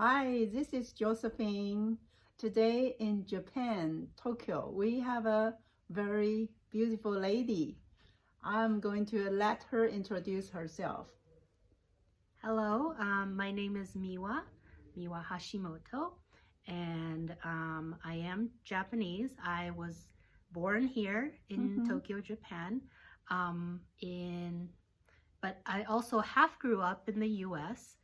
Hi, this is Josephine. Today in Japan, Tokyo, we have a very beautiful lady. I'm going to let her introduce herself. Hello, my name is Miwa Hashimoto, and I am Japanese. I was born here in Tokyo, Japan, but I also half grew up in the U.S.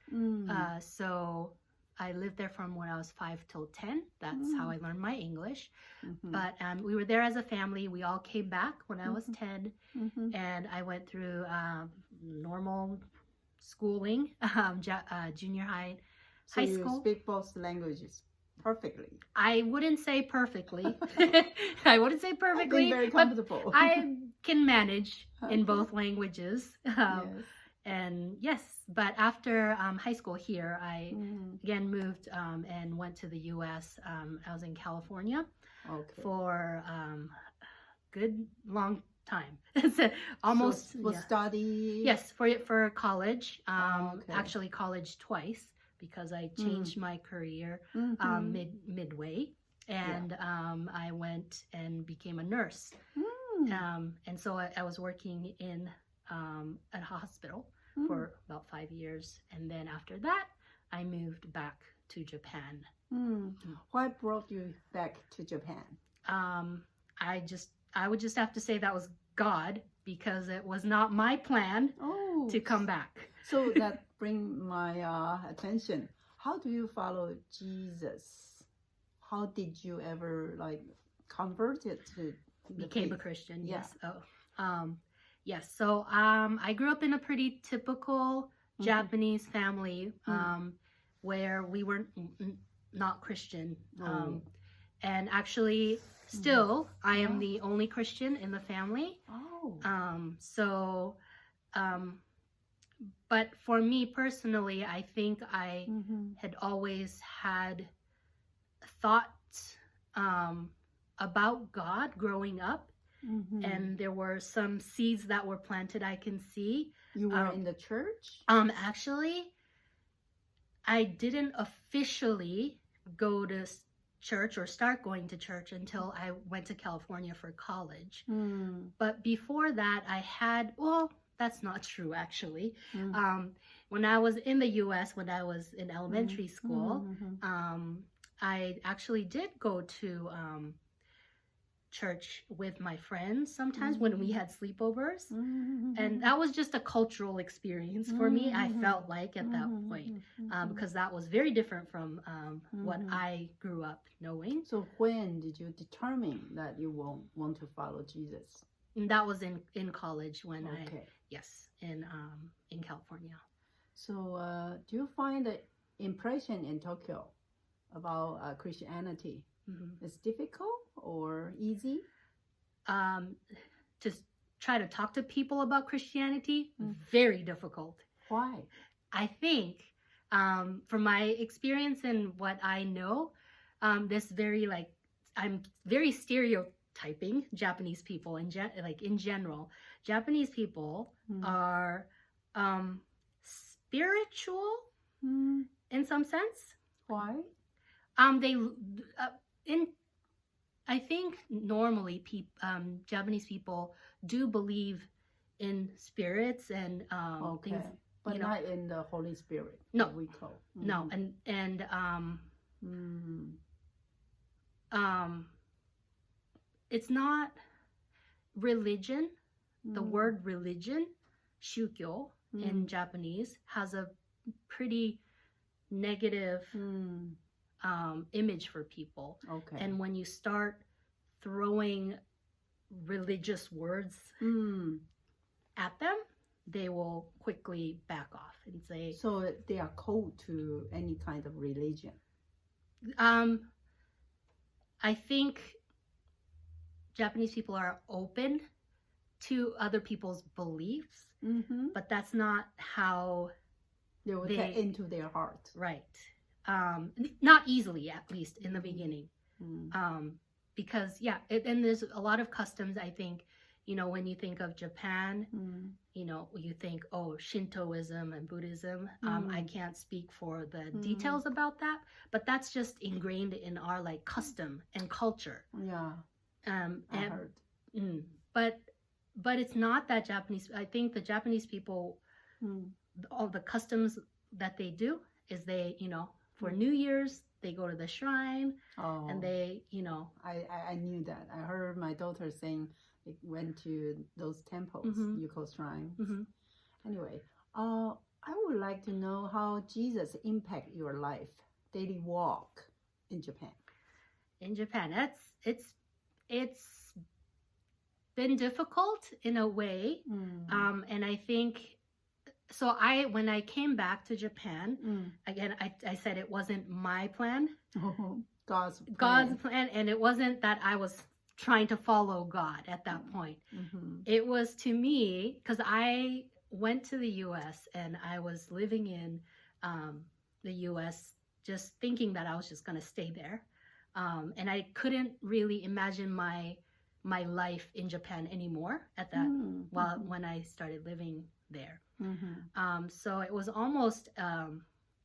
So I lived there from when I was 5 till 10. That's how I learned my English. But we were there as a family. We all came back when I was 10, and I went through normal schooling, junior high, So high you school. speak both languages perfectly. I wouldn't say perfectly. I wouldn't say I perfectly, think very comfortable. but I can manage in both languages. Yes. And yes, but after high school here, I again moved and went to the U.S. I was in California for good long time. Almost so for study. Yes, for college. Actually, college twice because I changed my career midway, and I went and became a nurse. And so I was working in a hospital for about 5 years, and then after that, I moved back to Japan. What brought you back to Japan? I would just have to say that was God, because it was not my plan to come back. So that brings my attention. How do you follow Jesus? How did you ever convert it to became a Christian? Yes. Yes. So I grew up in a pretty typical Japanese family where we were not Christian. And actually, still, I am the only Christian in the family. But for me personally, I think I had always had thoughts about God growing up. And there were some seeds that were planted, I can see. You were in the church? Actually, I didn't officially go to church or start going to church until I went to California for college. But before that, I had, well, that's not true actually. When I was in the U.S., when I was in elementary school, I actually did go to church with my friends sometimes when we had sleepovers, and that was just a cultural experience for me. I felt like at that point, because that was very different from what I grew up knowing. So when did you determine that you want to follow Jesus? And that was in college when in California. So do you find the impression in Tokyo about Christianity is difficult or easy? To try to talk to people about Christianity, very difficult. Why? I think from my experience and what I know, I'm very stereotyping Japanese people in general. Japanese people are spiritual in some sense. Why? I think normally Japanese people do believe in spirits and things, but not in the Holy Spirit. No, we call. No, and it's not religion. The word religion, shukyo, in Japanese has a pretty negative image for people. And when you start throwing religious words at them, they will quickly back off and say. So they are cold to any kind of religion. I think Japanese people are open to other people's beliefs, but that's not how they will get into their heart. Right. Not easily, at least in the beginning. Because, and there's a lot of customs, I think, you know, when you think of Japan, Mm. you know, you think, oh, Shintoism and Buddhism. I can't speak for the details about that, but that's just ingrained in our like custom and culture. Yeah, I And heard. but it's not that Japanese. I think the Japanese people, Mm. all the customs that they do is they, you know, for Mm. New Year's they go to the shrine Oh, and they, you know, I knew that. I heard my daughter saying they went to those temples, Mhm. you call shrines. mhm. Anyway, I would like to know how Jesus impact your life, daily walk in Japan. In Japan, it's been difficult in a way, Mm. and I think so. When I came back to Japan Mm. again, I said it wasn't my plan, God's plan. God's plan, and it wasn't that I was trying to follow God at that point. Mm-hmm. It was to me because I went to the U.S. and I was living in the U.S. just thinking that I was just going to stay there, and I couldn't really imagine my life in Japan anymore at that when I started living there. Mm-hmm. So it was almost a,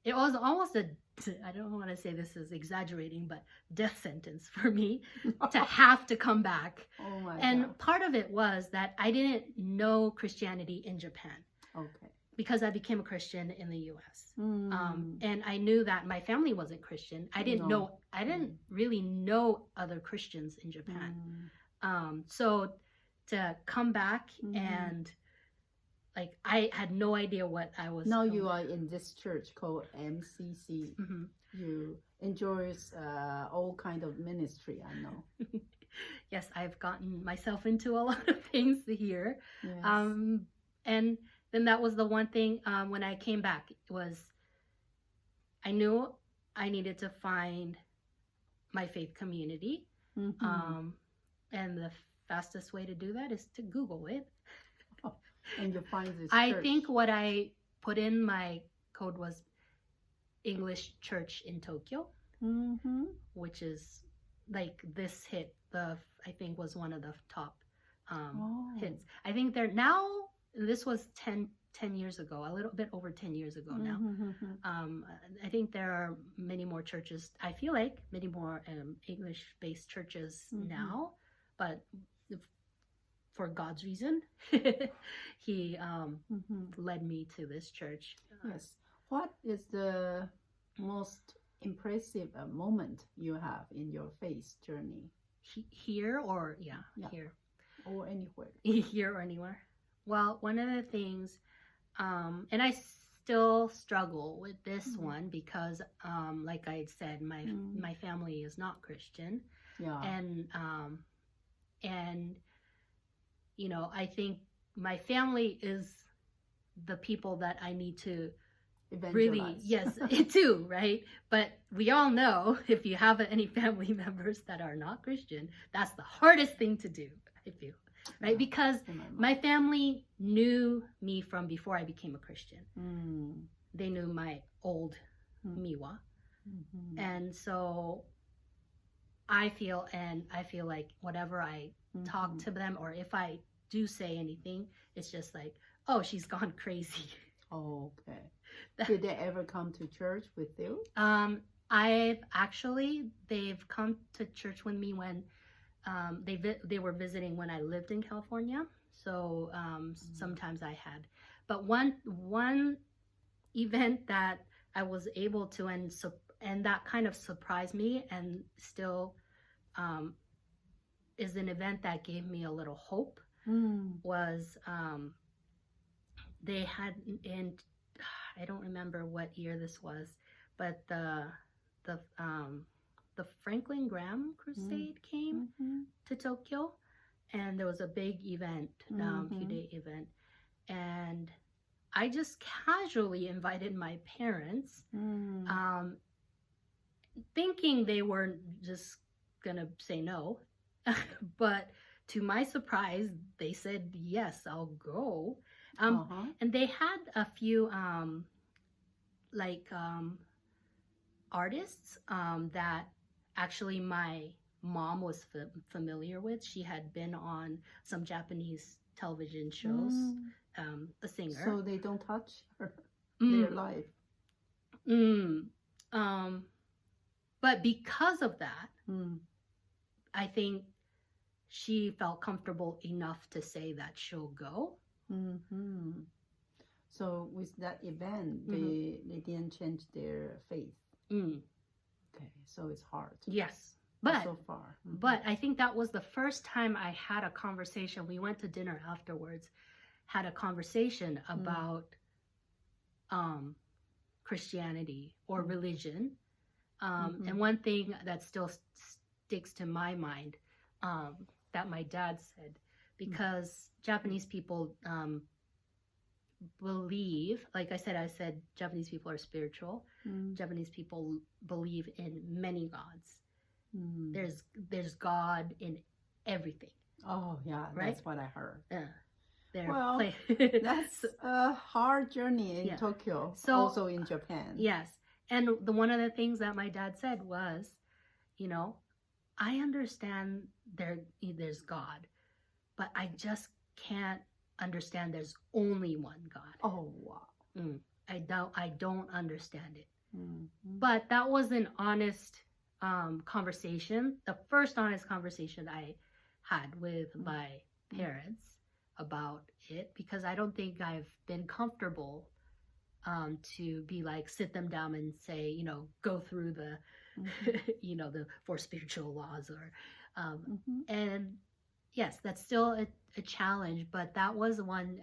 I don't want to say this is exaggerating, but death sentence for me to have to come back. Oh my And God. part of it was that I didn't know Christianity in Japan Okay. because I became a Christian in the U.S. Mm. And I knew that my family wasn't Christian. I didn't No. really know other Christians in Japan. So to come back and like I had no idea what I was. Now you are in this church called MCC. Mhm. You enjoy all kind of ministry, I know. Yes, I've gotten myself into a lot of things here. Yes. And then that was the one thing when I came back was I knew I needed to find my faith community. And the fastest way to do that is to Google it. And you find this I church. think what I put in my code was English Church in Tokyo, which is like this hit I think was one of the top hits. I think they're now, this was 10 years ago, a little bit over 10 years ago now. I think there are many more churches, I feel like many more English-based churches now, but for God's reason, he led me to this church. Yes. What is the most impressive moment you have in your faith journey? Here or here or anywhere? Here or anywhere. Well, one of the things, and I still struggle with this one because, like I said, my family is not Christian. Yeah. And you know, I think my family is the people that I need to really, yes, too, right? But we all know if you have any family members that are not Christian, that's the hardest thing to do, I feel, right? Because my family knew me from before I became a Christian. They knew my old Miwa. And so I feel like whatever I talk to them or if I do say anything, it's just like, oh, she's gone crazy. Oh, okay. Did they ever come to church with you? They've come to church with me when they were visiting when I lived in California. So sometimes I had, but one event that I was able to and that kind of surprised me and still is an event that gave me a little hope was they had in, I don't remember what year this was, but the Franklin Graham Crusade came to Tokyo, and there was a big event, few-day event, and I just casually invited my parents, thinking they weren't just gonna say no, but to my surprise, they said yes, I'll go. And they had a few artists that actually my mom was familiar with. She had been on some Japanese television shows, a singer. So they don't touch her, Mm. their life. But because of that, Mm. I think she felt comfortable enough to say that she'll go. Mm-hmm. So with that event, they didn't change their faith. Okay, so it's hard. Yes, but so far. Mm-hmm. But I think that was the first time I had a conversation. We went to dinner afterwards, had a conversation about Christianity or religion. And one thing that still sticks to my mind that my dad said, because Japanese people believe, like I said, Japanese people are spiritual. Japanese people believe in many gods. There's God in everything. Oh yeah, right? That's what I heard. Well, that's a hard journey in Tokyo, so, also in Japan. Yes, and one of the things that my dad said was, I understand there's God, but I just can't understand there's only one God. Oh wow. I don't understand it. But that was an honest conversation, the first honest conversation I had with my parents about it, because I don't think I've been comfortable to be like, sit them down and say, go through the the 4 spiritual laws, or and yes, that's still a challenge, but that was one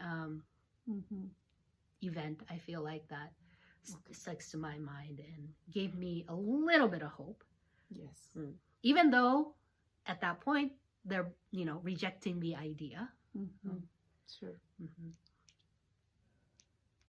event I feel like that sticks to my mind and gave me a little bit of hope. Yes. Even though at that point they're rejecting the idea. Sure.